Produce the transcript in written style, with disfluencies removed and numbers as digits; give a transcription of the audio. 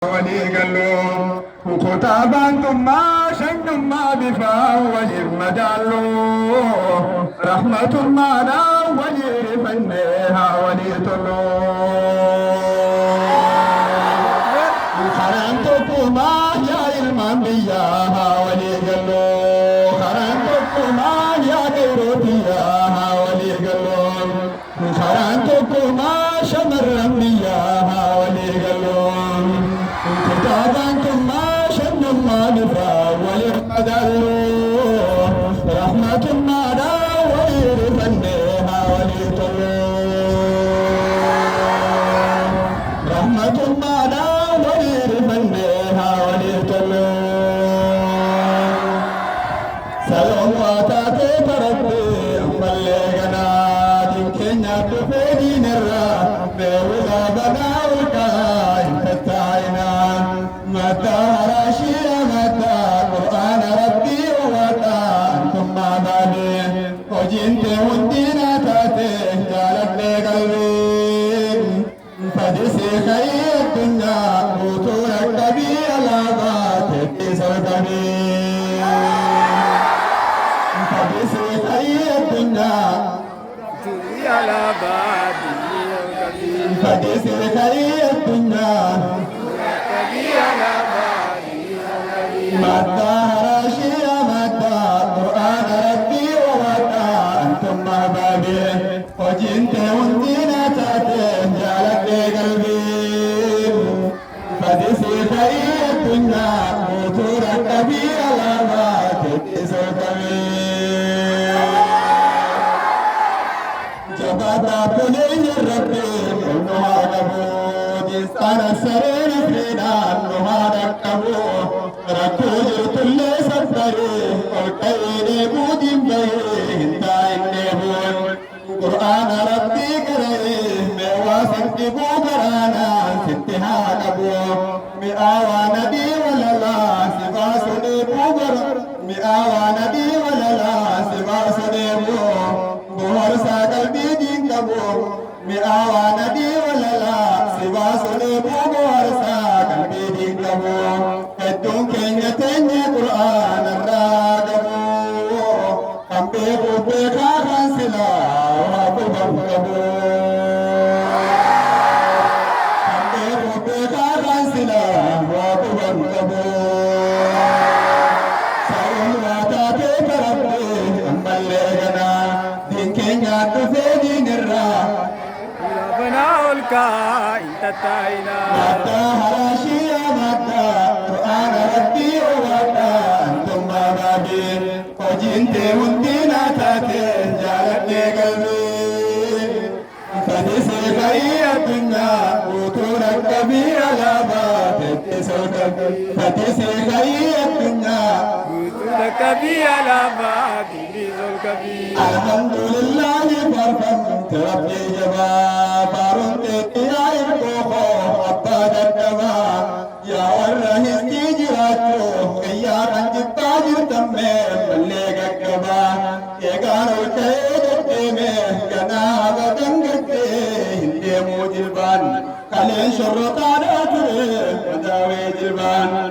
ولي قالو وكتابان ثم شن ما بفا ولي مجالو رحمة ما لا ولي فنها ولي تلو خرنتكما يا المنبياها ولي قالو خرنتكما يا ديروتياها ولي قالو خرنتكما شمر رمياها ولي قالو كتابكم ما شن ما نفا وليقدروا رحمة ما لا وليرفنها وليطلوا رحمة ما لا وليرفنها وليطلوا سلام واتاتي بربي أما اللي غنا دين كنيا تفيدي نرى بولا بنا والكاين تتعينا متى راشي متى قرآن ربي ومتى أنتم ما بالي وجنت ودينا تاتي جالت لي قلبي فدسي خير الدنيا وطولك كبي العبات تسر كبي فدسي خير الدنيا على بابي فدسي خير الدنيا متى راشي متى قرآن ربي ومتى أنتم أحبابي وجنت وندينا تاتي جالت لي قلبي فدسي خير الدنيا وطور الكبير الأربات تسر كبير جبتا بلي ربي كلها نبو أنا سرير فينا نهار كبو ركوج كل سفري والكيد مودين به داين قرآن ربي كريه مواسك تبو قرانا ستها كبو مئاوى نبي وللا سباس نبو قر مئاوى نبي وللا سباس نبو بهر ساقل بيدين كبو مئاوى نبي وللا سباس نبو بهر ساقل بيدين كبو كدون كنيتني قرآن الراقبو كم بيبو بيخا خانسلا وابو بمكبو كم بيبو بيخا خانسلا وابو بمكبو سيوم واتاتي بربي أما اللي غنا دين كنيا تفيدين الراق بنا الكاين تتعينا متى هراشي متى قرآن ربي ومتى أنتم بابي وجنت ودينا تاتي جالت لي قلبي فدسي خير الدنيا وطول الكبير الأبات فدسي خير الدنيا لك بي على بابي الكبير الحمد لله فرحمت ربي جبا فارنت تياي الكوخو عباد الدما يا ورهس كي جراتو يا رنج تاجر تمي مليك الكبا يقال الكيد الدمي كنا بدن هندي موجلبان خلين شرطان أتري وداوي جلبان